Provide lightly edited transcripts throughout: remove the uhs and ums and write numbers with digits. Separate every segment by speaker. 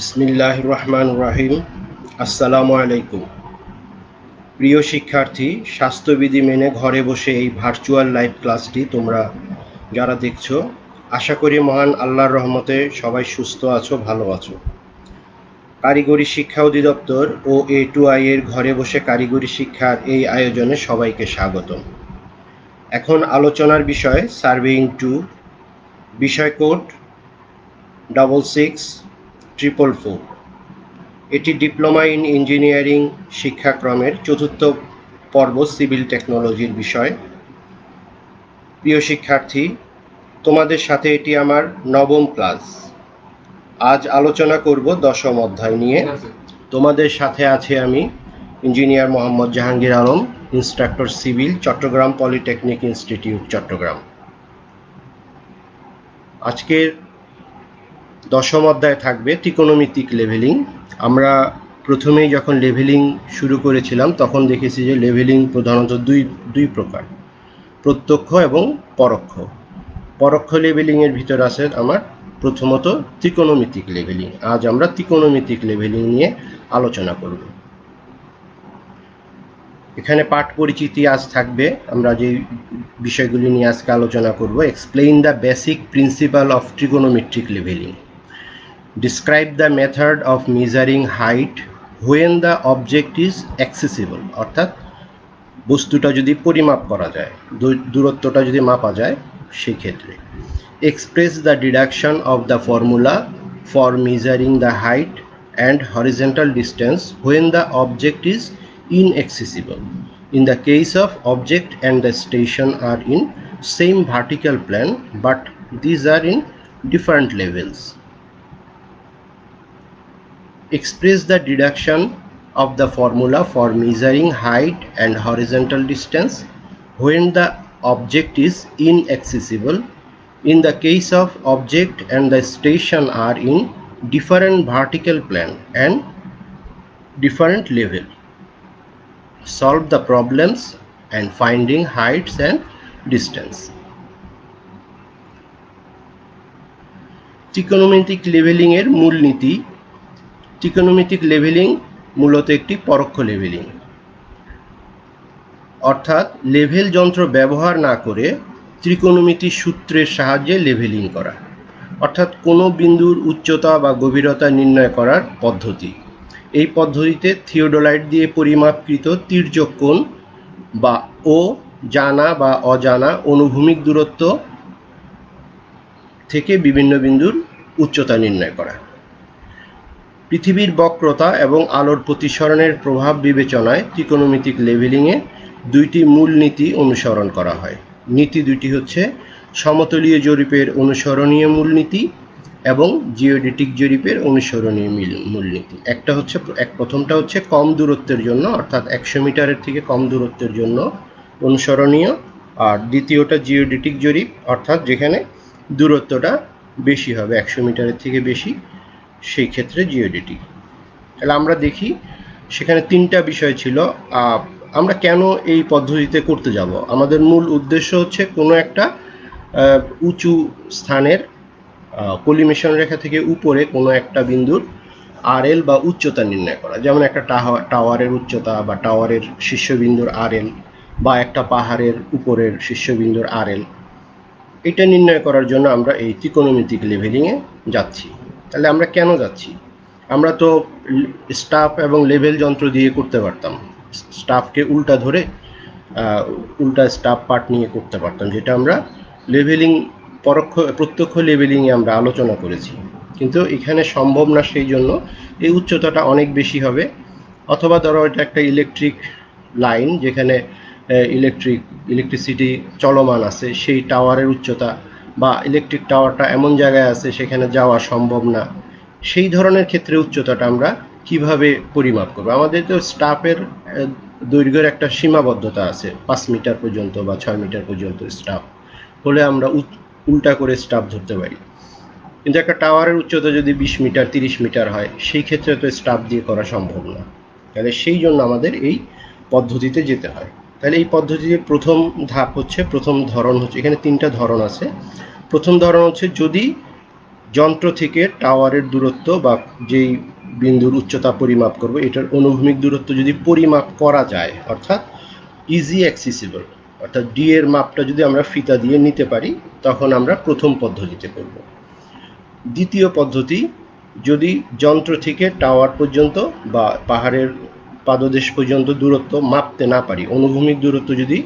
Speaker 1: বিসমিল্লাহির রহমানির রহিম। আসসালামু আলাইকুম। প্রিয় শিক্ষার্থী, স্বাস্থ্যবিধি মেনে ঘরে বসে এই ভার্চুয়াল লাইভ ক্লাসটি তোমরা যারা দেখছো, আশা করি মহান আল্লাহর রহমতে সবাই সুস্থ আছো, ভালো আছো। কারিগরি শিক্ষা অধিদপ্তর ও A2I এর ঘরে বসে কারিগরি শিক্ষার এই আয়োজনে সবাইকে স্বাগতম। এখন আলোচনার বিষয় সার্ভেইং 2, বিষয় কোড 66444। এটি ডিপ্লোমা ইন ইঞ্জিনিয়ারিং শিক্ষাক্রমের চতুর্থ পর্ব সিভিল টেকনোলজির বিষয়। প্রিয় শিক্ষার্থী, তোমাদের সাথে এটি আমার নবম ক্লাস। আজ আলোচনা করব দশম অধ্যায় নিয়ে। তোমাদের সাথে আছে আমি engineer Mohammad Jahangir Alam, instructor civil, Chittagong polytechnic institute, Chittagong. আজকের দশম অধ্যায় থাকবে ত্রিকোণমিতিক লেভেলিং। আমরা প্রথমেই যখন লেভেলিং শুরু করেছিলাম তখন দেখেছি যে লেভেলিং প্রধানত দুই প্রকার, প্রত্যক্ষ এবং পরোক্ষ। পরোক্ষ লেভেলিংয়ের ভিতর আছে আমার প্রথমত ত্রিকোণমিতিক লেভেলিং। আজ আমরা ত্রিকোণমিতিক লেভেলিং নিয়ে আলোচনা করব। এখানে পাঠ পরিচিতি আজ থাকবে। আমরা যে বিষয়গুলি নিয়ে আজকে আলোচনা করব: explain the basic principal of trigonometric leveling, describe the method of measuring height when the object is accessible, অর্থাৎ বস্তুটা যদি পরিমাপ করা যায়, দূরত্বটা যদি মাপা যায় সেই ক্ষেত্রে। express the deduction of the formula for measuring the height and horizontal distance when the object is inaccessible in the case of object and the station are in same vertical plane but these are in different levels. Express the deduction of the formula for measuring height and horizontal distance when the object is inaccessible in the case of object and the station are in different vertical plane and different level. Solve the problems and finding heights and distance. ত্রিকোণমিতিক leveling এর মূলনীতি। ত্রিকোণমিতিক leveling মূলত একটি পরোক্ষ leveling, অর্থাৎ level যন্ত্র ব্যবহার না করে ত্রিকোণমিতি সূত্রের সাহায্যে লেভেলিং করা, অর্থাৎ কোনো বিন্দুর উচ্চতা বা গভীরতা নির্ণয় করার পদ্ধতি। এই পদ্ধতিতে থিওডোলাইট দিয়ে পরিমাপকৃত তির্যক কোণ বা ও জানা বা অজানা অনুভূমিক দূরত্ব থেকে বিভিন্ন বিন্দুর উচ্চতা নির্ণয় করা। পৃথিবীর বক্রতা এবং আলোর প্রতিসরণের প্রভাব বিবেচনায় ত্রিকোণমিতিক লেভেলিংয়ে দুইটি মূল নীতি অনুসরণ করা হয়। নীতি দুইটি হচ্ছে সমতলীয় জরিপের অনুসরণীয় মূলনীতি এবং জিওডেটিক জরিপের অনুসরণীয় মূলনীতি। প্রথমটা হচ্ছে কম দূরত্বের জন্য, অর্থাৎ 100 মিটারের থেকে কম দূরত্বের জন্য অনুসরণীয়, আর দ্বিতীয়টা জিওডেটিক জরিপ, অর্থাৎ যেখানে দূরত্বটা বেশি হবে, 100 মিটারের থেকে বেশি, সেই ক্ষেত্রে জিওডেটিক। তাহলে আমরা দেখি সেখানে তিনটা বিষয় ছিল। আমরা কেন এই পদ্ধতিতে করতে যাব? আমাদের মূল উদ্দেশ্য হচ্ছে কোনো একটা উঁচু স্থানের কলিমেশন রেখা থেকে উপরে কোনো একটা বিন্দুর আরএল বা উচ্চতা নির্ণয় করা, যেমন একটা টাওয়ারের উচ্চতা বা টাওয়ারের শীর্ষবিন্দুর আরএল বা একটা পাহাড়ের উপরের শীর্ষবিন্দুর আরএল। এটা নির্ণয় করার জন্য আমরা এই ত্রিকোণমিতিক লেভেলিংয়ে যাচ্ছি। তাহলে আমরা কেন যাচ্ছি? আমরা তো স্টাফ এবং লেভেল যন্ত্র দিয়ে করতে পারতাম, স্টাফকে উল্টা ধরে উল্টা স্টাফ পার্ট নিয়ে করতে পারতাম, যেটা আমরা লেভেলিং প্রত্যক্ষ লেভেলিংয়ে আমরা আলোচনা করেছি। কিন্তু এখানে সম্ভব না, সেই জন্য এই উচ্চতাটা অনেক বেশি হবে। অথবা ধরো এটা একটা ইলেকট্রিক লাইন, যেখানে ইলেকট্রিসিটি চলমান আছে, সেই টাওয়ারের উচ্চতা বা ইলেকট্রিক টাওয়ারটা এমন জায়গায় আছে সেখানে যাওয়া সম্ভব না। সেই ধরনের ক্ষেত্রে উচ্চতাটা আমরা কিভাবে পরিমাপ করব? আমাদের তো স্টাফের দৈর্ঘ্যের একটা সীমাবদ্ধতা আছে, 5 মিটার পর্যন্ত বা 6 মিটার পর্যন্ত স্টাফ হলে আমরা উল্টা করে স্টাফ ধরতে পারি। কিন্তু একটা টাওয়ারের উচ্চতা যদি 20 মিটার 30 মিটার হয়, সেই ক্ষেত্রে তো স্টাফ দিয়ে করা সম্ভব না। তাহলে সেই জন্য আমাদের এই পদ্ধতিতে যেতে হয়। তাহলে এই পদ্ধতির প্রথম ধরন হচ্ছে, এখানে তিনটা ধরন আছে। প্রথম ধরন হচ্ছে যদি যন্ত্র থেকে টাওয়ারের দূরত্ব বা যেই বিন্দুর উচ্চতা পরিমাপ করব এটার অনুভূমিক দূরত্ব যদি পরিমাপ করা যায়, অর্থাৎ ইজি অ্যাক্সেসিবল, অর্থাৎ ডি এর মাপটা যদি আমরা ফিতা দিয়ে নিতে পারি, তখন আমরা প্রথম পদ্ধতিতে করব। দ্বিতীয় পদ্ধতি, যদি যন্ত্র থেকে টাওয়ার পর্যন্ত বা পাহাড়ের পাদদেশ পর্যন্ত দূরত্ব মাপতে না পারি, অনুভূমিক দূরত্ব যদি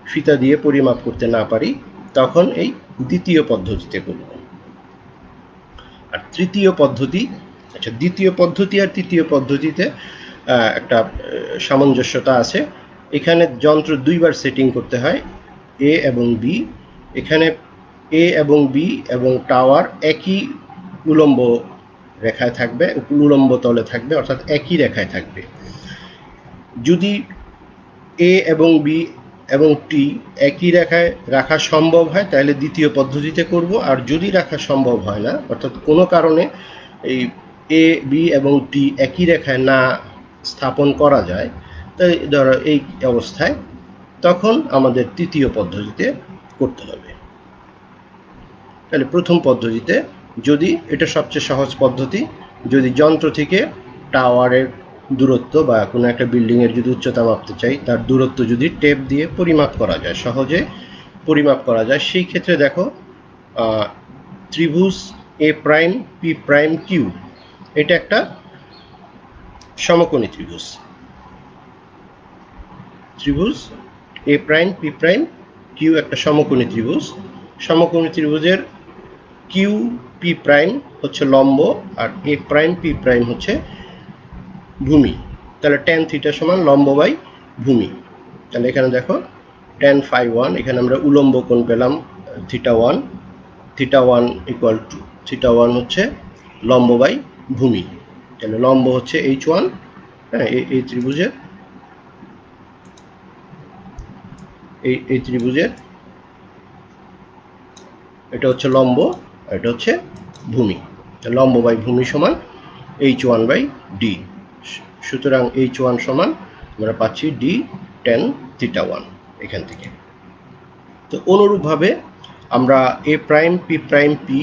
Speaker 1: ফিতা দিয়ে পরিমাপ করতে না পারি, তখন এই দ্বিতীয় পদ্ধতিতে করব। আর তৃতীয় পদ্ধতি, আচ্ছা, দ্বিতীয় পদ্ধতি আর তৃতীয় পদ্ধতিতে একটা সামঞ্জস্যতা আছে। এখানে যন্ত্র দুইবার সেটিং করতে হয়, এ এবং বি। এখানে এ এবং বি এবং টাওয়ার একই উলম্ব রেখায় থাকবে, উলম্ব তলে থাকবে, অর্থাৎ একই রেখায় থাকবে। যদি এ এবং বি এবং টি একই রেখায় রাখা সম্ভব হয় তাহলে দ্বিতীয় পদ্ধতিতে করব। আর যদি রাখা সম্ভব হয় না, অর্থাৎ কোনো কারণে এই এ বি এবং টি একই রেখায় না স্থাপন করা যায়, তাই ধরো এই অবস্থায়, তখন আমাদের তৃতীয় পদ্ধতিতে করতে হবে। তাহলে প্রথম পদ্ধতিতে, যদি এটা সবচেয়ে সহজ পদ্ধতি, যদি যন্ত্র থেকে টাওয়ারের দূরত্ব বা কোনো একটা বিল্ডিংয়ের যদি উচ্চতা মাপতে চাই, তার দূরত্ব যদি টেপ দিয়ে পরিমাপ করা যায়, সহজে পরিমাপ করা যায়, সেই ক্ষেত্রে দেখো ত্রিভুজ A prime P prime Q, এটা একটা সমকোণী ত্রিভুজ। ত্রিভুজ A prime P prime Q একটা সমকোণী ত্রিভুজ। সমকোণী ত্রিভুজের কিউ পি প্রাইম হচ্ছে লম্ব আর এ প্রাইম পি প্রাইম হচ্ছে ভূমি। তাহলে ট্যান থিটা সমান লম্ব বাই ভূমি। তাহলে এখানে দেখো ট্যান ফাই 1, এখানে আমরা উলম্ব কোণ পেলাম theta 1, theta 1 equal to theta 1 হচ্ছে লম্ব বাই ভূমি। তাহলে লম্ব হচ্ছে H1, হ্যাঁ, এই ত্রিভুজের এই ত্রিভুজের এটা হচ্ছে লম্ব, এটা হচ্ছে ভূমি। লম্ব বাই ভূমি সমান H1 বাই ডি। সুতরাং H1 সমান আমরা পাচ্ছি ডি ট্যান থিটা 1 এখান থেকে। তো অনুরূপভাবে আমরা এ প্রাইম পি প্রাইম পি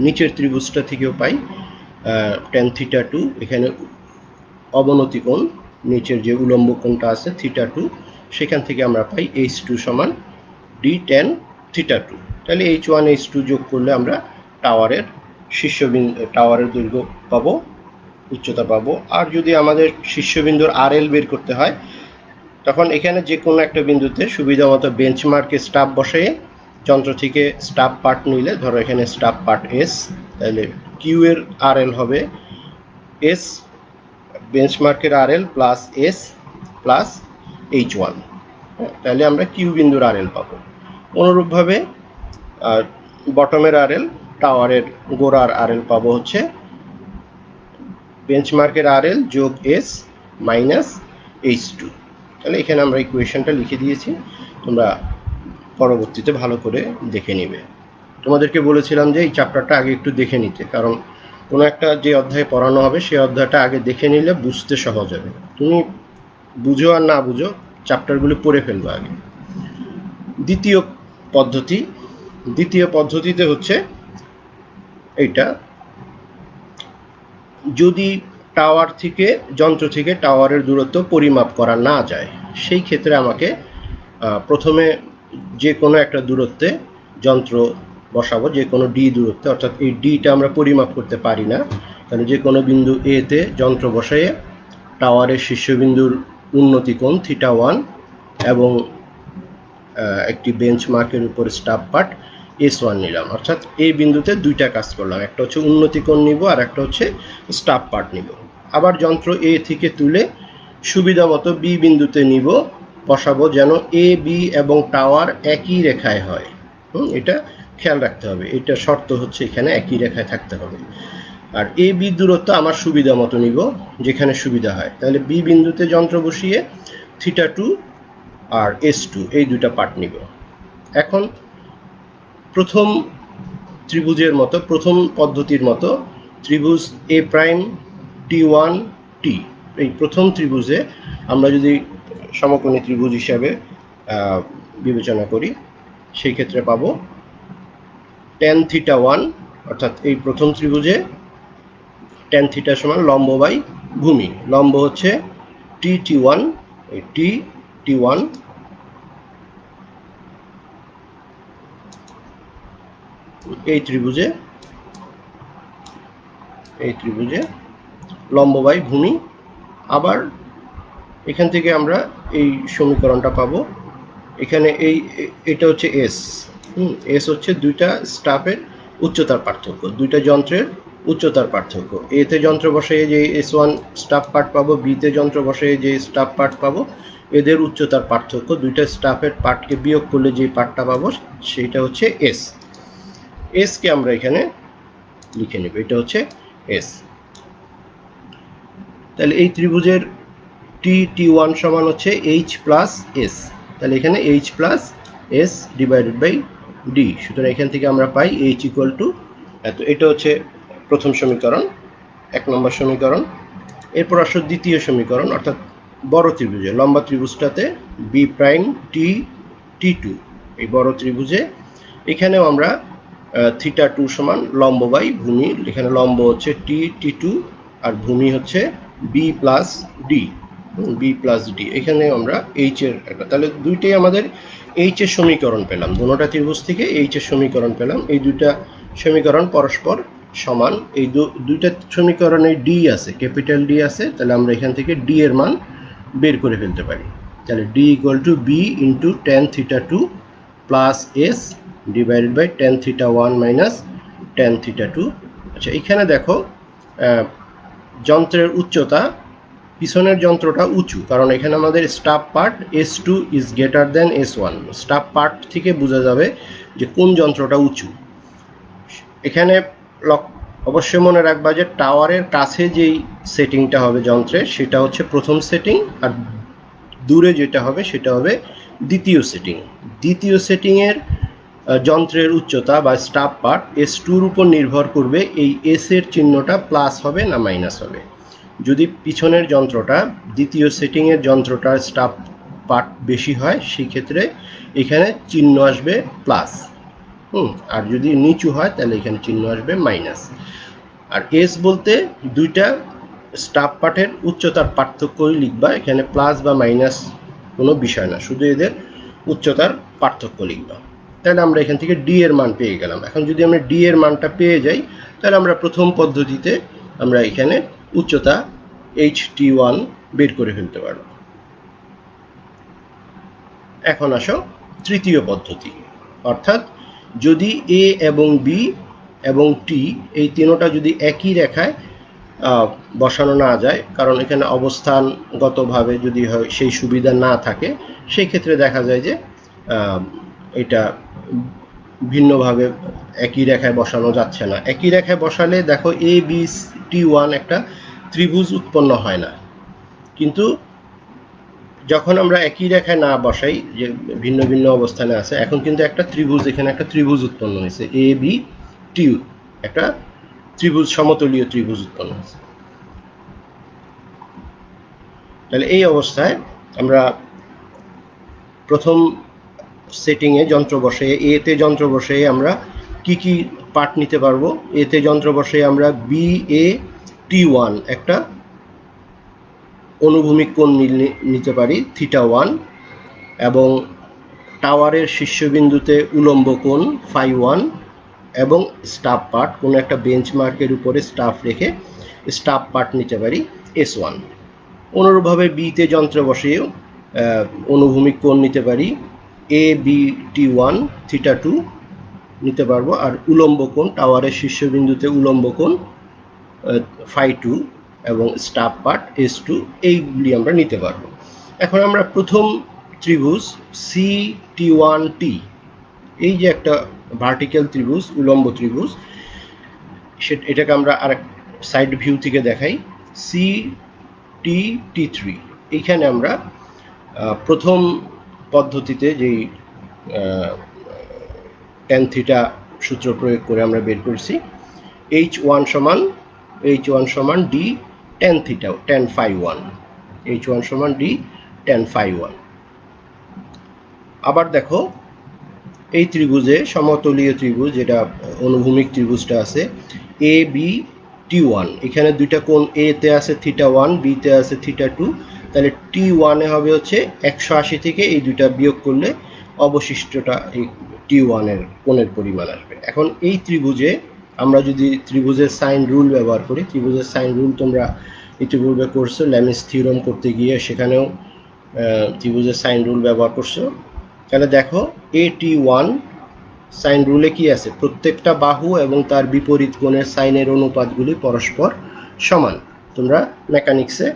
Speaker 1: নিচের ত্রিভুজটা থেকেও পাই ট্যান থিটা 2। এখানে অবনতি কোণ, নিচের যে উলম্ব কোণটা আছে থিটা 2, সেখান থেকে আমরা পাই H2 সমান ডি ট্যান থিটা 2। তাহলে H1 H2 যোগ করলে আমরা টাওয়ারের টাওয়ারের দৈর্ঘ্য পাবো, উচ্চতা পাবো। আর যদি আমাদের শীর্ষবিন্দুর RL বের করতে হয়, তখন এখানে যে কোনো একটা বিন্দুতে সুবিধা মতো বেঞ্চমার্কে স্টাফ বসিয়ে যন্ত্র থেকে স্টাফ পার্ট নিলে, ধরো এখানে স্টাফ পার্ট এস, তাহলে কিউ এর RL হবে এস, বেঞ্চমার্কের RL plus S plus H1, তাহলে আমরা কিউ বিন্দুর RL পাবো। অনুরূপভাবে বটমের RL, টাওয়ারের গোড়ার RL পাবো হচ্ছে বেঞ্চমার্কের RL যোগ এস মাইনাস H2। তাহলে এখানে আমরা ইকুয়েশনটা লিখে দিয়েছি, তোমরা পরবর্তীতে ভালো করে দেখে নিবে। তোমাদেরকে বলেছিলাম যে এই চ্যাপ্টারটা আগে একটু দেখে নিতে, কারণ কোনো একটা যে অধ্যায় পড়ানো হবে সেই অধ্যায়টা আগে দেখে নিলে বুঝতে সহজ হবে। তুমি বুঝো আর না বুঝো, চ্যাপ্টারগুলো পড়ে ফেলবে আগে। দ্বিতীয় পদ্ধতিতে হচ্ছে এইটা, যদি টাওয়ার থেকে যন্ত্র থেকে টাওয়ারের দূরত্ব পরিমাপ করা না যায়, সেই ক্ষেত্রে আমাকে প্রথমে যে কোনো একটা দূরত্বে যন্ত্র বসাবো, যে কোনো ডি দূরত্বে, অর্থাৎ এই ডিটা আমরা পরিমাপ করতে পারি না, তাহলে যে কোনো বিন্দু এ তে যন্ত্র বসাইয়ে টাওয়ারের শীর্ষবিন্দুর উন্নতি কোণ থিটা 1 এবং একটি বেঞ্চমার্কের উপর স্টাফ পার্ট S1 নিলাম। অর্থাৎ এই বিন্দুতে দুইটা কাজ করলাম, একটা হচ্ছে উন্নতি কোণ নিব আর একটা হচ্ছে স্টাফ পার্ট নিব। আবার যন্ত্র এ থেকে তুলে সুবিধা মতো বি বিন্দুতে নিব, বসাবো, যেন এ বি এবং টাওয়ার একই রেখায় হয়। এটা খেয়াল রাখতে হবে, এটা শর্ত হচ্ছে এখানে একই রেখায় থাকতে হবে। আর এ বি দূরত্ব আমার সুবিধা মতো নিব, যেখানে সুবিধা হয়। তাহলে বি বিন্দুতে যন্ত্র বসিয়ে থিটা 2 আর S2 এই দুইটা পার্ট নিব। এখন প্রথম ত্রিভুজের মতো, প্রথম পদ্ধতির মতো ত্রিভুজ এ প্রাইম T1 T, এই প্রথম ত্রিভুজে আমরা যদি সমকোণী ত্রিভুজ হিসাবে বিবেচনা করি, সেই ক্ষেত্রে পাবো ট্যান থিটা 1 অর্থাৎ এই প্রথম ত্রিভুজে tan থিটা সমান লম্ব বাই ভূমি। লম্ব হচ্ছে tt1, এই tt1, এই ত্রিভুজে লম্ব বাই ভূমি। আবার এখান থেকে আমরা এই সমীকরণটা পাবো। এখানে এটা হচ্ছে এস, এস হচ্ছে দুইটা স্টাফের উচ্চতার পার্থক্য, দুইটা যন্ত্রের উচ্চতার পার্থক্য। এতে যন্ত্র বসে যে S1 স্টাফ পার্ট পাবো, বিতে যন্ত্র বসে যে স্টাফ পার্ট পাবো, এদের উচ্চতার পার্থক্য। দুইটা স্টাফের পার্টকে বিয়োগ করলে যে পার্টটা পাবো সেটা হচ্ছে এস। এসকে আমরা এখানে লিখে নেব, এটা হচ্ছে এস। তাহলে এই ত্রিভুজের tt1 সমান হচ্ছে h প্লাস এস। তাহলে এখানে h plus S divided by D. সুতরাং এখান থেকে আমরা পাই h ইকুয়াল টু এত। এটা হচ্ছে প্রথম সমীকরণ, 1 নম্বর সমীকরণ। এরপর আসো দ্বিতীয় সমীকরণ, অর্থাৎ বড় ত্রিভুজে, লম্বা ত্রিভুজটাতে বি প্রাইম টি2, এই বড় ত্রিভুজে এখানেও আমরা θ2 সমান লম্ব বাই ভূমি। এখানে লম্ব হচ্ছে টি2 আর ভূমি হচ্ছে বি প্লাস ডি, এখানে আমরা এইচ এর একটা, তাহলে দুইটাই আমাদের এইচ এর সমীকরণ পেলাম। দুটোটা ত্রিভুজ থেকে এইচ এর সমীকরণ পেলাম। এই দুইটা সমীকরণ পরস্পর সমান। এই দুইটা সমীকরণে ডি আছে, ক্যাপিটাল ডি আছে, তাহলে আমরা এখান থেকে ডি এর মান বের করে ফেলতে পারি। তাহলে D equal to B into tan θ2 plus S divided by tan θ1 minus tan θ2। আচ্ছা, এখানে দেখো যন্ত্রের উচ্চতা, পিছনের যন্ত্রটা উঁচু, কারণ এখানে আমাদের staff part S2 is greater than S1। Staff part থেকে বোঝা যাবে যে কোন যন্ত্রটা উঁচু। এখানে অবশ্যই মনে রাখবা যে টাওয়ারের কাছে যেই সেটিংটা হবে যন্ত্রের, সেটা হচ্ছে প্রথম সেটিং, আর দূরে যেটা হবে সেটা হবে দ্বিতীয় সেটিং। দ্বিতীয় সেটিংয়ের যন্ত্রের উচ্চতা বা স্টাফ পার্ট S2-র উপর নির্ভর করবে এই এস এর চিহ্নটা প্লাস হবে না মাইনাস হবে। যদি পিছনের যন্ত্রটা, দ্বিতীয় সেটিংয়ের যন্ত্রটার স্টাফ পার্ট বেশি হয়, সেই ক্ষেত্রে এখানে চিহ্ন আসবে প্লাস। আর যদি নিচু হয় তাহলে এখানে চিহ্ন আসবে মাইনাস। আর এস বলতে দুইটা স্টাফ পার্টের উচ্চতার পার্থক্যই লিখবা, এখানে প্লাস বা মাইনাস কোনো বিষয় না, শুধু এদের উচ্চতার পার্থক্য লিখবা। তাহলে আমরা এখান থেকে ডি এর মান পেয়ে গেলাম। এখন যদি আমরা ডি এর মানটা পেয়ে যাই, তাহলে আমরা প্রথম পদ্ধতিতে আমরা এখানে উচ্চতা ht1 বের করে ফেলতে পারব। এখন আসো তৃতীয় পদ্ধতি, অর্থাৎ যদি এ এবং বি এবং টি এই তিনটা যদি একই রেখায় বসানো না যায়, কারণ এখানে অবস্থানগতভাবে যদি সেই সুবিধা না থাকে, সেই ক্ষেত্রে দেখা যায় যে এটা ভিন্নভাবে একই রেখায় বসানো যাচ্ছে না। একই রেখায় বসালে দেখো এ বি টি1 একটা ত্রিভুজ উৎপন্ন হয় না। কিন্তু যখন আমরা একই রেখায় না বসাই, যে ভিন্ন ভিন্ন অবস্থানে আছে, এখন কিন্তু একটা ত্রিভুজ, এখানে একটা ত্রিভুজ উৎপন্ন হয়েছে, এ বি টি, একটা ত্রিভুজ, সমতলীয় ত্রিভুজ উৎপন্ন হয়েছে। তাহলে এই অবস্থায় আমরা প্রথম সেটিংয়ে যন্ত্র বসে, এতে যন্ত্র বসে আমরা কি কি পার্ট নিতে পারবো। এতে যন্ত্র বসে আমরা বি এ টি1 একটা অনুভূমিক কোণ নিতে পারি θ1, এবং টাওয়ারের শীর্ষবিন্দুতে উলম্ব কোণ φ1, এবং স্টাফ পার্ট, কোনো একটা বেঞ্চমার্কের উপরে স্টাফ রেখে স্টাফ পার্ট নিতে পারি S1। অনুরূপভাবে বিতে যন্ত্র বসিয়েও অনুভূমিক কোণ নিতে পারি এ বি টি1 θ2 নিতে পারবো, আর উলম্ব কোণ, টাওয়ারের শীর্ষবিন্দুতে উলম্ব কোণ φ2 এবং স্টাফ পার্ট S2, এইগুলি আমরা নিতে পারবো। এখন আমরা প্রথম ত্রিভুজ CT1T, এই যে একটা ভার্টিক্যাল ত্রিভুজ, উলম্ব ত্রিভুজ, এটাকে আমরা আরেক সাইড ভিউ থেকে দেখাই। CTT3, এইখানে আমরা প্রথম পদ্ধতিতে যেই tan থিটা সূত্র প্রয়োগ করে আমরা বের করছি H1 সমান D tan theta, tan φ1, H1 সমান D tan φ1। আবার দেখো এই ত্রিভুজে সমতলীয় ত্রিভুজ যেটা অনুভূমিক ত্রিভুজটা আছে এ বি T1, এখানে দুইটা কোণ এ তে আছে θ1, বি তে আছে θ2, তাহলে T1 এ হবে হচ্ছে 180 থেকে এই দুইটা বিয়োগ করলে অবশিষ্টটা এই T1 এর কোণের পরিমাণ আসবে। এখন এই ত্রিভুজে আমরা যদি ত্রিভুজের সাইন রুল ব্যবহার করি, ত্রিভুজের সাইন রুল তোমরা ইতিপূর্বে করছো ল্যামিস থিওরাম করতে গিয়ে, সেখানেও ত্রিভুজের সাইন রুল ব্যবহার করছো। তাহলে দেখো AT1 সাইন রুলে কি আছে, প্রত্যেকটা বাহু এবং তার বিপরীত কোণের সাইনের অনুপাতগুলি পরস্পর সমান। তোমরা মেকানিক্সে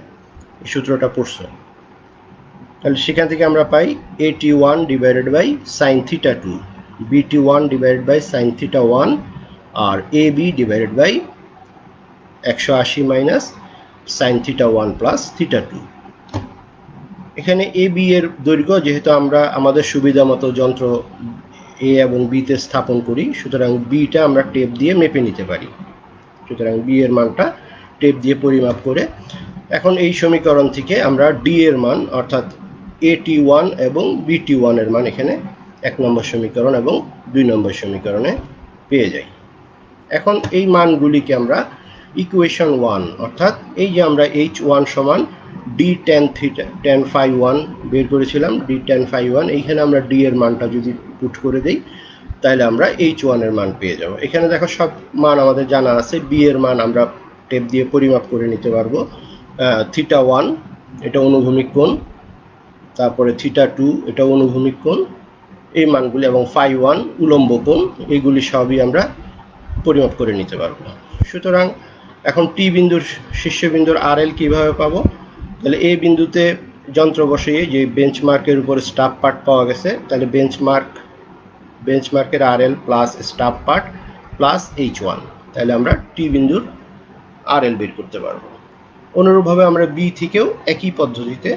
Speaker 1: এই সূত্রটা পড়ছো। তাহলে সেখান থেকে আমরা পাই AT1 divided by sine θ2, BT1 divided by sine θ1, আর AB divided by 180 minus sine θ1 plus θ2। এখানে AB এর দৈর্ঘ্য যেহেতু আমরা আমাদের সুবিধা মতো যন্ত্র এ এবং বিতে স্থাপন করি, সুতরাং বিটা আমরা টেপ দিয়ে মেপে নিতে পারি। সুতরাং বি এর মানটা টেপ দিয়ে পরিমাপ করে এখন এই সমীকরণ থেকে আমরা ডি এর মান অর্থাৎ AT1 এবং BT1 এর মান এখানে 1 নম্বর সমীকরণ এবং 2 নম্বর সমীকরণে পেয়ে যাই। এখন এই মানগুলিকে আমরা ইকুয়েশন 1 অর্থাৎ এই যে আমরা H1 সমান d tan phi1 বের করেছিলাম, d tan phi1, এইখানে আমরা d এর মানটা যদি পুট করে দেই তাহলে আমরা H1 এর মান পেয়ে যাব। এখানে দেখো সব মান আমাদের জানা আছে। b এর মান আমরা টেপ দিয়ে পরিমাপ করে নিতে পারবো। θ1 এটা অনুভূমিক কোণ, তারপরে θ2 এটা অনুভূমিক কোণ, এই মানগুলি, এবং phi1 উলম্ব কোণ, এইগুলি সবই আমরা পরিমাপ করে নিতে পারবো। সুতরাং এখন টি বিন্দুর শীর্ষবিন্দুর RL কিভাবে পাবো? তাহলে এই বিন্দুতে যন্ত্র বসিয়ে যে বেঞ্চমার্কের উপরে স্টাফ পার্ট পাওয়া গেছে, তাহলে বেঞ্চমার্কের RL plus staff part plus H1, তাহলে আমরা টি বিন্দুর RL বের করতে পারবো। অনুরূপভাবে আমরা বি থেকেও একই পদ্ধতিতে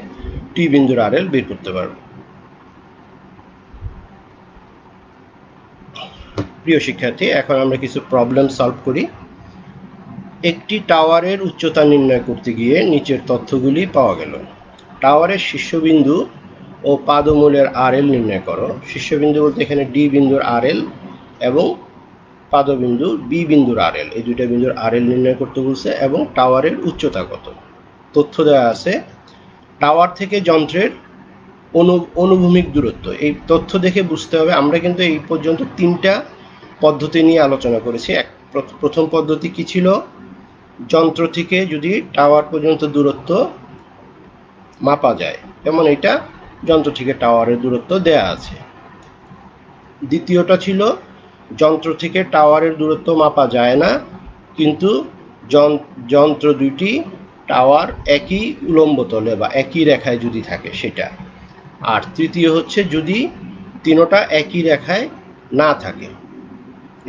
Speaker 1: টি বিন্দুর RL বের করতে পারবো। প্রিয় শিক্ষার্থী, এখন আমরা কিছু প্রবলেম সলভ করি। একটি টাওয়ারের উচ্চতা নির্ণয় করতে গিয়ে নিচের তথ্যগুলি পাওয়া গেল। টাওয়ারের শীর্ষবিন্দু ও পাদমূলের RL নির্ণয় করো। শীর্ষবিন্দু বলতে এখানে ডি বিন্দুর RL এবং পাদবিন্দু বি বিন্দুর RL, এই দুইটা বিন্দুর RL নির্ণয় করতে বলছে, এবং টাওয়ারের উচ্চতা কত। তথ্য দেওয়া আছে টাওয়ার থেকে যন্ত্রের অনুভূমিক দূরত্ব। এই তথ্য দেখে বুঝতে হবে আমরা কিন্তু এই পর্যন্ত 3টা পদ্ধতি নিয়ে আলোচনা করেছি। প্রথম পদ্ধতি কি ছিল? যন্ত্র থেকে যদি টাওয়ার পর্যন্ত দূরত্ব মাপা যায়, যেমন এটা যন্ত্র থেকে টাওয়ারের দূরত্ব দেয়া আছে। দ্বিতীয়টা ছিল যন্ত্র থেকে টাওয়ারের দূরত্ব মাপা যায় না, কিন্তু যন্ত্র দুইটি টাওয়ার একই উলম্ব তলে বা একই রেখায় যদি থাকে সেটা। আর তৃতীয় হচ্ছে যদি তিনোটা একই রেখায় না থাকে।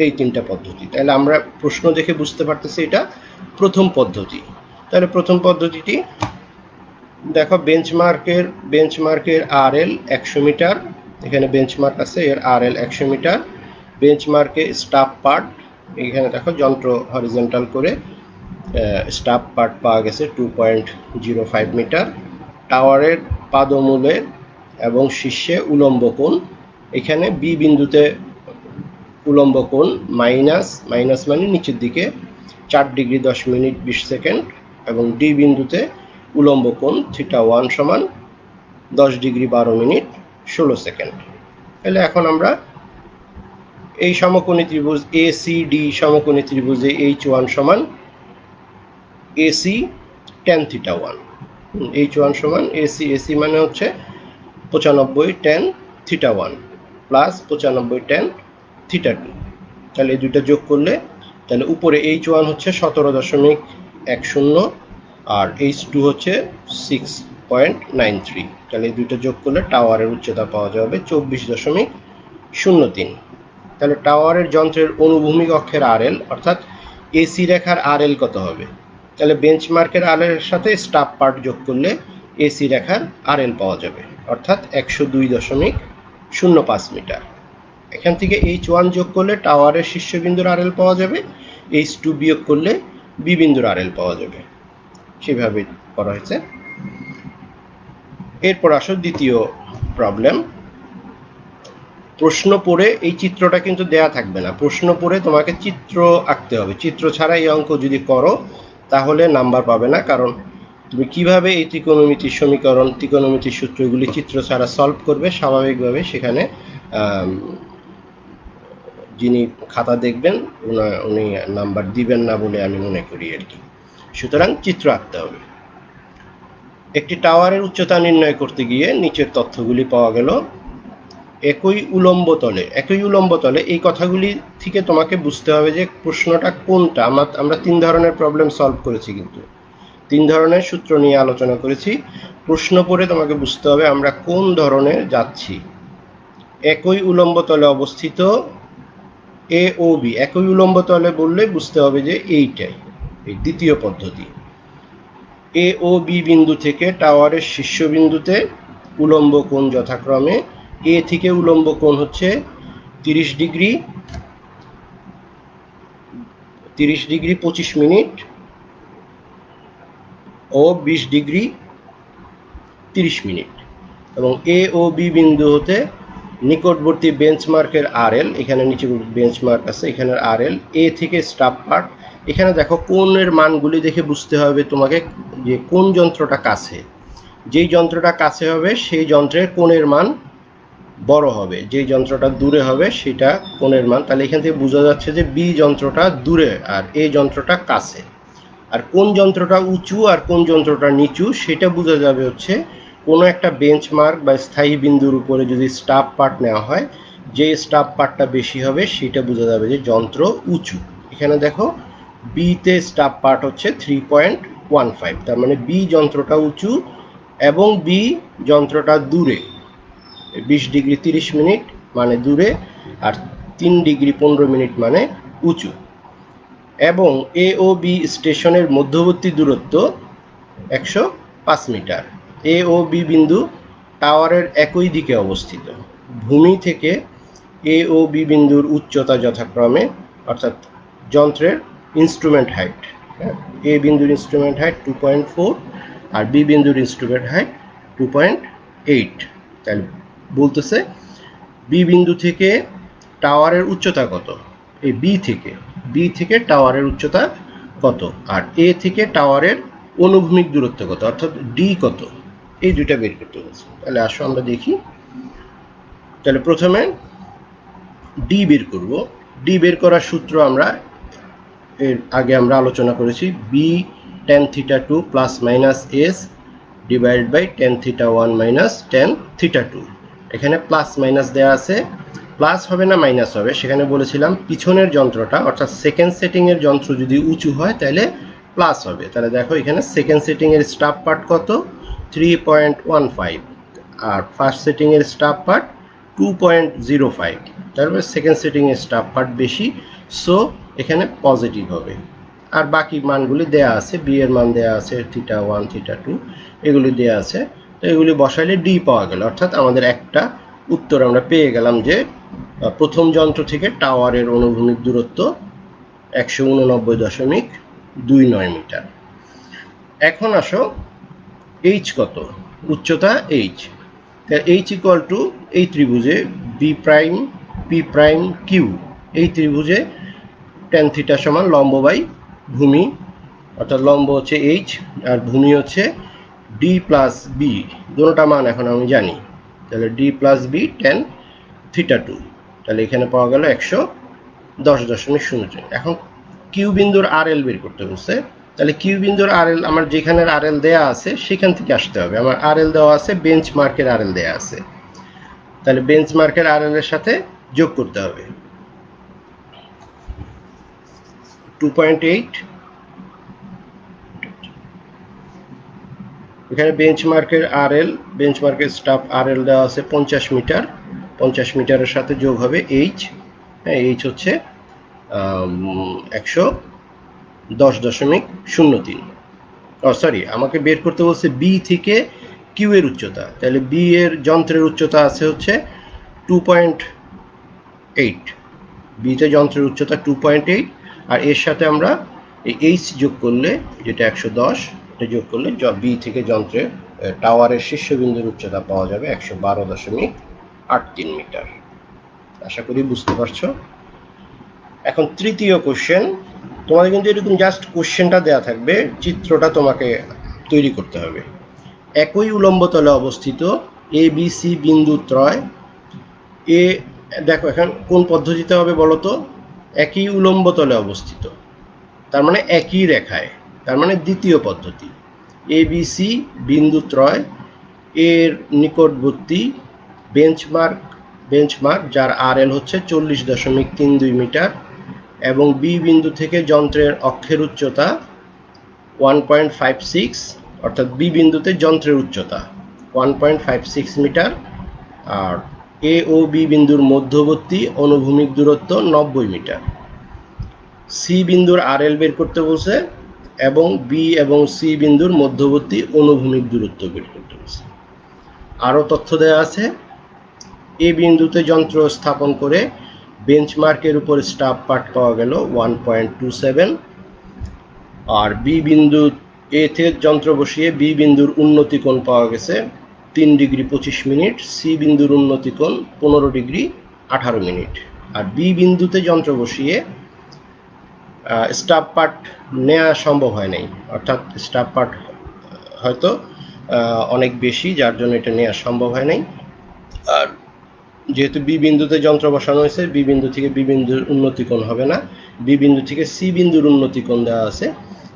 Speaker 1: এই 3টা পদ্ধতি। তাহলে আমরা প্রশ্ন দেখে বুঝতে পারতেছি এটা প্রথম পদ্ধতি। তাহলে প্রথম পদ্ধতিটি দেখো, বেঞ্চমার্কের RL 100 মিটার, এখানে বেঞ্চমার্ক আছে, এর RL 100 মিটার। বেঞ্চমার্কে স্টাফ পার্ট, এখানে দেখো যন্ত্র হরিজন্টাল করে স্টাফ পার্ট পাওয়া গেছে 2.05 মিটার। টাওয়ারের পাদমূলে এবং শীর্ষে উলম্ব কোণ, এখানে বি বিন্দুতে উলম্ব কোণ মাইনাস মানে নিচের দিকে 4 ডিগ্রি 10 মিনিট 20 সেকেন্ড, এবং ডি বিন্দুতে উলম্ব কোণ θ1 সমান 10 ডিগ্রি 12 মিনিট 16 সেকেন্ড। তাহলে এখন আমরা এই সমকোণী ত্রিভুজ ACD সমকোণী ত্রিভুজে H1 সমান AC tan θ1, H1 সমান AC মানে হচ্ছে 95 tan θ1 প্লাস 95 tan θ2। তাহলে এই দুইটা যোগ করলে তাহলে উপরে H1 হচ্ছে 17.10 আর H2 হচ্ছে 6.93। তাহলে এই দুইটা যোগ করলে টাওয়ারের উচ্চতা পাওয়া যাবে 24.03। তাহলে টাওয়ারের যন্ত্রের অনুভূমিক অক্ষের RL অর্থাৎ AC রেখার RL কত হবে? তাহলে বেঞ্চমার্কের RL এর সাথে স্টাফ পার্ট যোগ করলে AC রেখার RL পাওয়া যাবে, অর্থাৎ 102.05 মিটার। এখান থেকে H1 যোগ করলে টাওয়ারের শীর্ষবিন্দুর RL পাওয়া যাবে, H2 বিয়োগ করলে বি বিন্দুর RL পাওয়া যাবে। সেভাবে করা হয়েছে। এরপর আসো দ্বিতীয় প্রবলেম। প্রশ্ন পড়ে এই চিত্রটা কিন্তু দেয়া থাকবে না, প্রশ্ন পড়ে তোমাকে চিত্র আঁকতে হবে। চিত্র ছাড়া এই অঙ্ক যদি করো তাহলে নাম্বার পাবে না, কারণ তুমি কিভাবে এই ত্রিকোণমিতির সমীকরণ, ত্রিকোণমিতির সূত্রগুলি চিত্র ছাড়া সলভ করবে, স্বাভাবিকভাবে সেখানে যিনি খাতা দেখবেন উনি নাম্বার দিবেন না বলে আমি মনে করি আর কি। সুতরাং চিত্র আঁকতে হবে। একটি টাওয়ারের উচ্চতা নির্ণয় করতে গিয়ে নিচের তথ্যগুলি পাওয়া গেল। একই উলম্ব তলে এই কথাগুলি থেকে তোমাকে বুঝতে হবে যে প্রশ্নটা কোনটা। আমরা 3 ধরনের প্রবলেম সলভ করেছি, কিন্তু 3 ধরনের সূত্র নিয়ে আলোচনা করেছি। প্রশ্ন পড়ে তোমাকে বুঝতে হবে আমরা কোন ধরনের যাচ্ছি। একই উলম্ব তলে অবস্থিত এ ও বি, একই উলম্ব তলে বললে বুঝতে হবে যে এইটাই, এই দ্বিতীয় পদ্ধতি। এ ও বি বিন্দু থেকে টাওয়ারের শীর্ষবিন্দুতে উলম্ব কোণ যথাক্রমে এ থেকে উলম্ব কোণ হচ্ছে 30 ডিগ্রি 25 মিনিট ও 20 ডিগ্রি 30 মিনিট, এবং এ ও বি বিন্দু হতে নিকটবর্তী বেঞ্চমার্কের আরএল, এখানে নিচে বেঞ্চমার্ক আছে, এখানের আরএল এ থেকে স্টাফ পার্ট। এখানে দেখো কোণের মানগুলি দেখে বুঝতে হবে তোমাকে যে কোন যন্ত্রটা কাছে। যেই যন্ত্রটা কাছে হবে সেই যন্ত্রের কোণের মান বড় হবে, যেই যন্ত্রটা দূরে হবে সেটা কোণের মান। তাহলে এখান থেকে বোঝা যাচ্ছে যে বি যন্ত্রটা দূরে আর এ যন্ত্রটা কাছে। আর কোন যন্ত্রটা উঁচু আর কোন যন্ত্রটা নিচু সেটা বোঝা যাবে হচ্ছে কোনো একটা বেঞ্চমার্ক বা স্থায়ী বিন্দুর উপরে যদি স্টাফ পার্ট নেওয়া হয়, যে স্টাফ পার্টটা বেশি হবে সেটা বোঝা যাবে যে যন্ত্র উঁচু। এখানে দেখো বিতে স্টাফ পার্ট হচ্ছে 3.15, তার মানে বি যন্ত্রটা উঁচু এবং বি যন্ত্রটা দূরে। 20 ডিগ্রি 30 মিনিট মানে দূরে, আর 3 ডিগ্রি 15 মিনিট মানে উঁচু। এবং এ ও বি স্টেশনের মধ্যবর্তী দূরত্ব 105 মিটার। এ ও বি বিন্দু টাওয়ারের একই দিকে অবস্থিত। ভূমি থেকে এ ও বি বিন্দুর উচ্চতা যথাক্রমে, অর্থাৎ যন্ত্রের ইনস্ট্রুমেন্ট হাইট, এ বিন্দুর ইনস্ট্রুমেন্ট হাইট 2.4 আর বি বিন্দুর ইনস্ট্রুমেন্ট হাইট 2.8। তাহলে বলতেছে বি বিন্দু থেকে টাওয়ারের উচ্চতা কত, এই বি থেকে টাওয়ারের উচ্চতা কত, আর এ থেকে টাওয়ারের অনুভূমিক দূরত্ব কত, অর্থাৎ ডি কত, এই দুইটা বের করতে বলছে। তাহলে আসো আমরা দেখি। তাহলে প্রথমে ডি বের করব। ডি বের করার সূত্র আমরা এর আগে আমরা আলোচনা করেছি, B tan θ2 plus minus S divided by tan θ1 minus tan θ2। এখানে প্লাস মাইনাস দেওয়া আছে, প্লাস হবে না মাইনাস হবে, সেখানে বলেছিলাম পিছনের যন্ত্রটা অর্থাৎ সেকেন্ড সেটিং এর যন্ত্র যদি উঁচু হয় তাহলে প্লাস হবে। তাহলে দেখো এখানে সেকেন্ড সেটিং এর স্টাফ পার্ট কত, 3.15, আর ফার্স্ট সেটিং এর স্টাফ পার্ট 2.05, তারপরে সেকেন্ড সেটিং এর স্টাফ পার্ট বেশি, সো এখানে পজিটিভ হবে। আর বাকি মানগুলি দেয়া আছে, বি এর মান দেয়া আছে θ1 θ2 এগুলি দেয়া আছে। তো এগুলি বসাইলে ডি পাওয়া গেল, অর্থাৎ আমাদের একটা উত্তর আমরা পেয়ে গেলাম যে প্রথম যন্ত্র থেকে টাওয়ারের অনুভূমিক দূরত্ব 189.29 মিটার। এখন আসো এইচ কত, উচ্চতা এইচ। এইচ ইকুয়াল টু এই ত্রিভুজে B prime P prime Q, এই ত্রিভুজে tan θ সমান লম্ব বাই ভূমি, অর্থাৎ লম্ব হচ্ছে এইচ আর ভূমি হচ্ছে ডি প্লাস বি, দুটোটা মান এখন আমি জানি। তাহলে ডি প্লাস বি tan θ2, তাহলে এখানে পাওয়া গেল 110.0। এখন কিউ বিন্দুর আর এল বের করতে বলছে। তাহলে কিউ বিন্দুর আর এল আমার যেখানের আর এল দেওয়া আছে সেখান থেকে আসতে হবে। আমার আর এল দেওয়া আছে, বেঞ্চ মার্কের আর এল দেওয়া আছে, তাহলে বেঞ্চ মার্কের আর এল এর সাথে যোগ করতে হবে 2.8। এখানে বেঞ্চমার্কের আর এল, বেঞ্চমার্কের স্টাফ আর এল দেওয়া আছে 50 মিটার, 50 মিটারের সাথে যোগ হবে এইচ। হ্যাঁ, এইচ হচ্ছে 110.03। সরি, আমাকে বের করতে বলছে বি থেকে কিউ এর উচ্চতা। তাহলে বি এর যন্ত্রের উচ্চতা আছে হচ্ছে 2.8, বিতে যন্ত্রের উচ্চতা 2.8, আর এর সাথে আমরা এই এইচ যোগ করলে যেটা 110, এটা যোগ করলে বি থেকে যন্ত্রের টাওয়ারের শীর্ষবিন্দুর উচ্চতা পাওয়া যাবে 112.83 মিটার। আশা করি বুঝতে পারছো। এখন তৃতীয় কোশ্চেন, তোমাদের কিন্তু এরকম জাস্ট কোশ্চেনটা দেওয়া থাকবে, চিত্রটা তোমাকে তৈরি করতে হবে। একই উলম্ব তলে অবস্থিত এ বি সি বিন্দু ত্রয় এ, দেখো এখন কোন পদ্ধতিতে হবে বলো তো? একই উলম্ব তলে অবস্থিত, তার মানে একই রেখায়, তার মানে দ্বিতীয় পদ্ধতি। এ বি সি বিন্দু ত্রয় এর নিকটবর্তী বেঞ্চমার্ক যার RL হচ্ছে 40.32 মিটার এবং বি বিন্দু থেকে যন্ত্রের অক্ষের উচ্চতা 1.56, অর্থাৎ বি বিন্দুতে যন্ত্রের উচ্চতা 1.56 মিটার, আর এ ও বি বিন্দুর মধ্যবর্তী অনুভূমিক দূরত্ব 90 মিটার। সি বিন্দুর RL বের করতে বলছে এবং বি এবং সি বিন্দুর মধ্যবর্তী অনুভূমিক দূরত্ব বের করতে বলছে। আরও তথ্য দেওয়া আছে, এ বিন্দুতে যন্ত্র স্থাপন করে বেঞ্চমার্কের উপর স্টাফ পার্ট পাওয়া গেল 1.27, আর বি বিন্দু এ থেকে যন্ত্র বসিয়ে বি বিন্দুর উন্নতি কোণ পাওয়া গেছে 3 ডিগ্রি 25 মিনিট, সি বিন্দুর উন্নতি কোণ 15 ডিগ্রি 18 মিনিট। আর বি বিন্দুতে যন্ত্র বসিয়ে স্টাফ পার্ট নেওয়া সম্ভব হয় নাই, অর্থাৎ স্টাফ পার্ট হয়তো অনেক বেশি, যার জন্য এটা নেওয়া সম্ভব হয় নাই। আর যেহেতু বি বিন্দুতে যন্ত্র বসানো হয়েছে, বি বিন্দু থেকে বি বিন্দুর উন্নতি কোণ হবে না, বি বিন্দু থেকে সি বিন্দুর উন্নতি কোণ দেওয়া আছে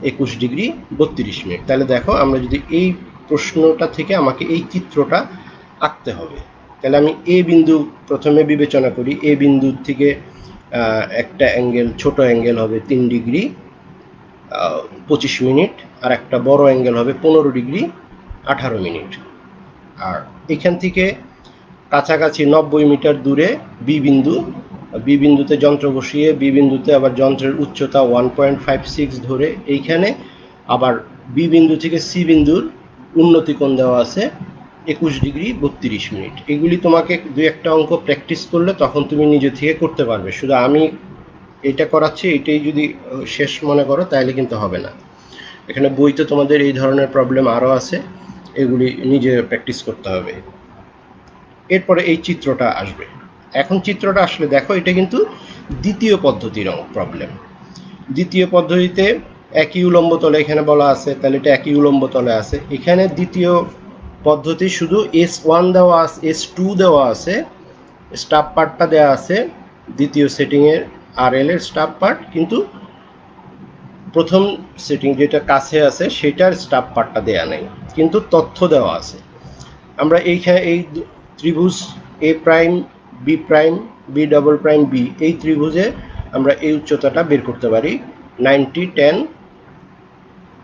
Speaker 1: 21 ডিগ্রি 32 মিনিট। তাহলে দেখো, আমরা যদি এই প্রশ্নটা থেকে আমাকে এই চিত্রটা আঁকতে হবে, তাহলে আমি এ বিন্দু প্রথমে বিবেচনা করি। এ বিন্দু থেকে একটা অ্যাঙ্গেল, ছোট অ্যাঙ্গেল হবে 3 ডিগ্রি 25 মিনিট, আর একটা বড় অ্যাঙ্গেল হবে 15 ডিগ্রি 18 মিনিট। আর এখান থেকে কাছাকাছি 90 মিটার দূরে বি বিন্দুতে যন্ত্র বসিয়ে বি বিন্দুতে আবার যন্ত্রের উচ্চতা 1.56 ধরে এইখানে আবার বি বিন্দু থেকে সি বিন্দুর উন্নতি কোণ দেওয়া আছে 21 ডিগ্রি 32 মিনিট। এগুলি তোমাকে দুই একটা অঙ্ক প্র্যাকটিস করলে তখন তুমি নিজে থেকে করতে পারবে। শুধু আমি এটা করাচ্ছি, এটাই যদি শেষ মনে করো তাহলে কিন্তু হবে না। এখানে বইতে তোমাদের এই ধরনের প্রবলেম আরও আছে, এগুলি নিজে প্র্যাকটিস করতে হবে। এরপরে এই চিত্রটা আসবে। এখন চিত্রটা আসলে দেখো, এটা কিন্তু দ্বিতীয় পদ্ধতির প্রবলেম। দ্বিতীয় পদ্ধতিতে একই উলম্ব তলে এখানে বলা আছে, তাহলে এটা একই উলম্ব তলে আছে। এখানে দ্বিতীয় পদ্ধতি শুধু S1 দেওয়া আছে, S2 দেওয়া আছে, স্টাফ পার্টটা দেওয়া আছে দ্বিতীয় সেটিংয়ের RL এর স্টাফ পার্ট, কিন্তু প্রথম সেটিং যেটা কাছে আছে সেটার স্টাফ পার্টটা দেওয়া নেই, কিন্তু তথ্য দেওয়া আছে। আমরা এইখানে এই ত্রিভুজ A prime B prime B double prime B, এই ত্রিভুজে আমরা এই উচ্চতাটা বের করতে পারি 90 10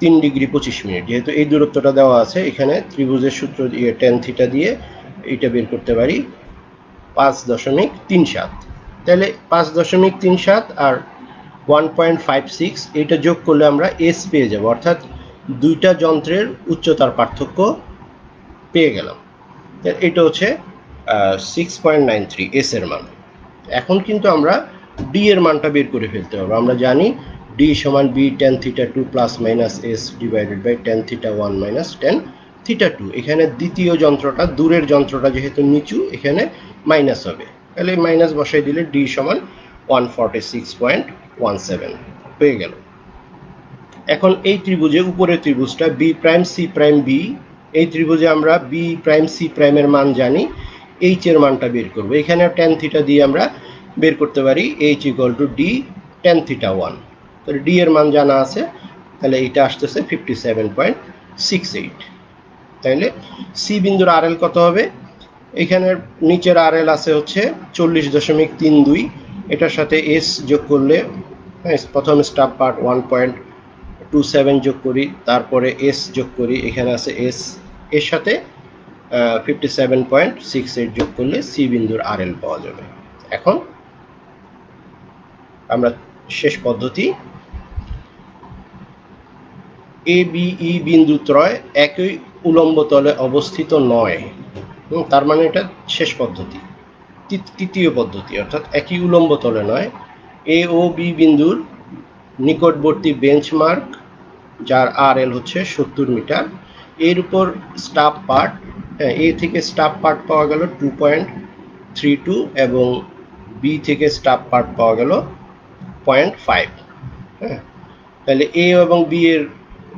Speaker 1: 3 ডিগ্রি 25 মিনিট। যেহেতু এই দূরত্বটা দেওয়া আছে, এখানে ত্রিভুজের সূত্র দিয়ে tan থিটা দিয়ে এইটা বের করতে পারি 5.37। তাহলে 5.37 আর 1.56 এইটা যোগ করলে আমরা S পেয়ে যাব, অর্থাৎ দুইটা যন্ত্রের উচ্চতার পার্থক্য পেয়ে গেলাম। এটা হচ্ছে 6.93 S এর মান। এখন কিন্তু আমরা D এর মানটা বের করে ফেলতে হবে। আমরা জানি D সমান B tan theta 2 plus minus S divided by tan theta 1 minus tan theta 2। এখানে দ্বিতীয় যন্ত্রটা, দূরের যন্ত্রটা যেহেতু নিচু, এখানে মাইনাস হবে, তাহলে মাইনাস বসাই দিলে D সমান 146.17 হয়ে গেল। এখন এই ত্রিভুজে, উপরের ত্রিভুজটা B prime C prime B, এই ত্রিভুজে আমরা B প্রাইম C প্রাইমের মান জানি, H এর মানটা বের করব। এখানে tan থিটা দিয়ে আমরা বের করতে পারি H equal to D tan theta 1। তাহলে D এর মান জানা আছে, তাহলে এইটা আসতেছে 57.68। তাহলে C বিন্দুর RL কত হবে? এখানে নিচের RL আছে হচ্ছে 40.32, এটার সাথে S যোগ করলে, প্রথম স্টাফ পার্ট 1.27 যোগ করি, তারপরে S যোগ করি, এখানে আছে S, এর সাথে 57.68 যোগ করলে C বিন্দুর RL পাওয়া যাবে। এখন আমরা শেষ পদ্ধতি, ABE বিন্দু ত্রয় একই উলম্ব তলে অবস্থিত নয়, তার মানে এটা শেষ পদ্ধতি। তৃতীয় পদ্ধতি, অর্থাৎ একই উলম্ব তলে নয়, A ও B বিন্দুর নিকটবর্তী বেঞ্চমার্ক যার RL হচ্ছে 70 মিটার, এর উপর স্টাফ পার্ট, A থেকে স্টাফ পার্ট পাওয়া গেল 2.32 এবং B বি থেকে স্টাফ পার্ট পাওয়া গেল 0.5। হ্যাঁ, তাহলে এ এবং বি এর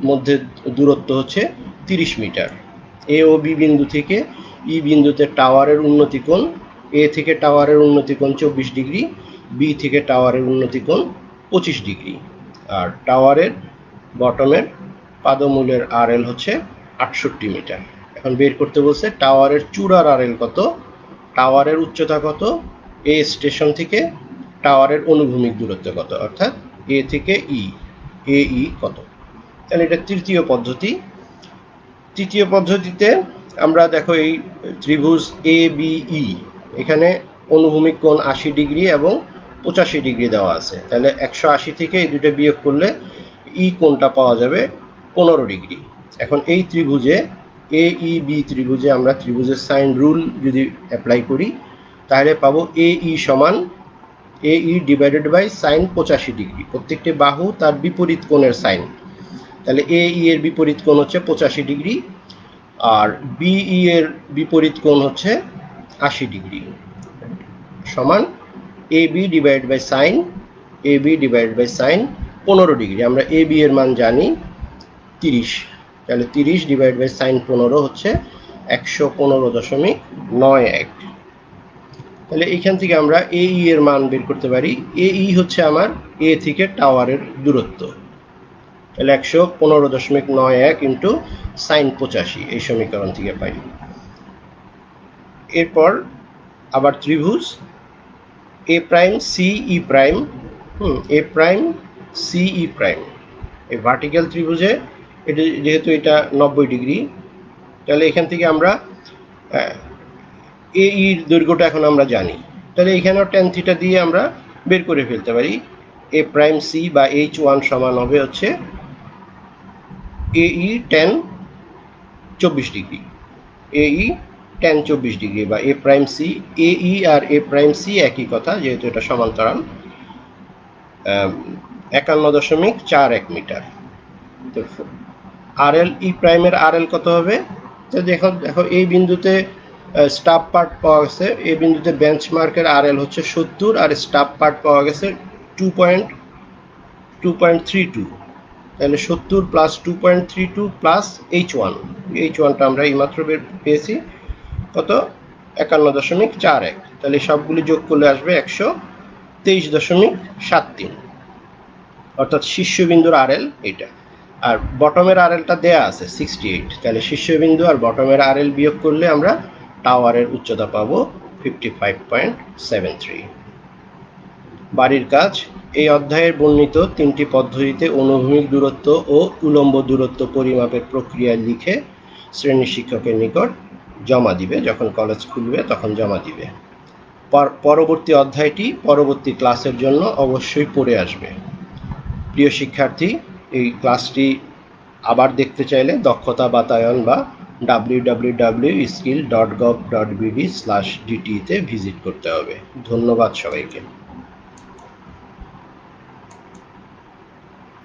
Speaker 1: মধ্যে দূরত্ব হচ্ছে 30 মিটার। এ ও বি বিন্দু থেকে ই বিন্দুতে টাওয়ারের উন্নতি কোণ, এ থেকে টাওয়ারের উন্নতি কোণ 24 ডিগ্রি, বি থেকে টাওয়ারের উন্নতি কোণ 25 ডিগ্রি। আর টাওয়ারের বটমের পাদমূলের আরএল হচ্ছে 68 মিটার। এখন বের করতে বলছে টাওয়ারের চূড়ার আরএল কত, টাওয়ারের উচ্চতা কত, এ স্টেশন থেকে টাওয়ারের অনুভূমিক দূরত্ব কত, অর্থাৎ এ থেকে ই, এ ই কত। তাহলে এটা তৃতীয় পদ্ধতি। তৃতীয় পদ্ধতিতে আমরা দেখো এই ত্রিভুজ এ বি ই, এখানে অনুভূমিক কোণ 80 ডিগ্রি এবং 85 ডিগ্রি দেওয়া আছে। তাহলে 180 থেকে এই দুটো বিয়োগ করলে ই কোণটা পাওয়া যাবে 15 ডিগ্রি। এখন এই ত্রিভুজে এ ই বি ত্রিভুজে আমরা ত্রিভুজের সাইন রুল যদি অ্যাপ্লাই করি তাহলে পাবো এ ই সমান A E divided by sine 85 degree. প্রত্যেকটি বাহু তার বিপরীত কোণের সাইন। তাহলে এ ই এর বিপরীত কোণ হচ্ছে 85 ডিগ্রি, আর বি ই এর বিপরীত কোণ হচ্ছে 80 ডিগ্রি, সমান A B divide by sine, A B divide by sine 15 degree. আমরা এ বি এর মান জানি 30, তাহলে 30 ডিভাইড বাই সাইন 15 হচ্ছে 115.91। তাহলে এইখান থেকে আমরা এ ই এর মান বের করতে পারি। এ ই হচ্ছে আমার এ থেকে টাওয়ারের দূরত্ব, তাহলে 115.91 ইন্টু সাইন 85 এই সমীকরণ থেকে পাই। এরপর আবার ত্রিভুজ A prime C E prime, A prime C E prime, এই ভার্টিক্যাল ত্রিভুজে এটা যেহেতু এটা 90 ডিগ্রি, তাহলে এখান থেকে আমরা এ ইর দৈর্ঘ্যটা এখন আমরা জানি, তাহলে এখানেও tan থিটা দিয়ে আমরা বের করে ফেলতে পারি। এ প্রাইম সি বা H1 সমান হবে হচ্ছে এ ই tan 24 ডিগ্রি, এ ই tan 24 ডিগ্রি বা এ প্রাইম সি। এ ই আর এ প্রাইম সি একই কথা, যেহেতু এটা সমান্তরাল। 51.41 মিটার। তো আর এল ই প্রাইমের আর এল কত হবে? তো দেখো এই বিন্দুতে স্টাফ পার্ট পাওয়া গেছে, এই বিন্দুতে বেঞ্চমার্কের আর এল হচ্ছে 70 আর স্টাফ পার্ট পাওয়া গেছে 2.32। তাহলে 70 প্লাস 2.32 প্লাস H1টা আমরা এইমাত্র পেয়েছি কত, 51.41। তাহলে সবগুলি যোগ করলে আসবে 123.73, অর্থাৎ শীর্ষবিন্দুর আরএল এটা। আর বটমের আরএলটা দেয়া আছে 68, তাহলে শীর্ষবিন্দু আর বটমের আরএল বিয়োগ করলে আমরা টাওয়ারের উচ্চতা পাবো 55.73। বাড়ির কাজ, এই অধ্যায়ের বর্ণিত 3টি পদ্ধতিতে অনুভূমিক দূরত্ব ও উলম্ব দূরত্ব পরিমাপের প্রক্রিয়া লিখে শ্রেণী শিক্ষকের নিকট জমা দিবে। যখন কলেজ খুলবে তখন জমা দিবে। পরবর্তী অধ্যায়টি পরবর্তী ক্লাসের জন্য অবশ্যই পড়ে আসবে। প্রিয় শিক্ষার্থী, এই ক্লাসটি আবার দেখতে চাইলে দক্ষতা বাতায়ন বা www.skill.gov.bd/dt তে ভিজিট করতে হবে। ধন্যবাদ সবাইকে।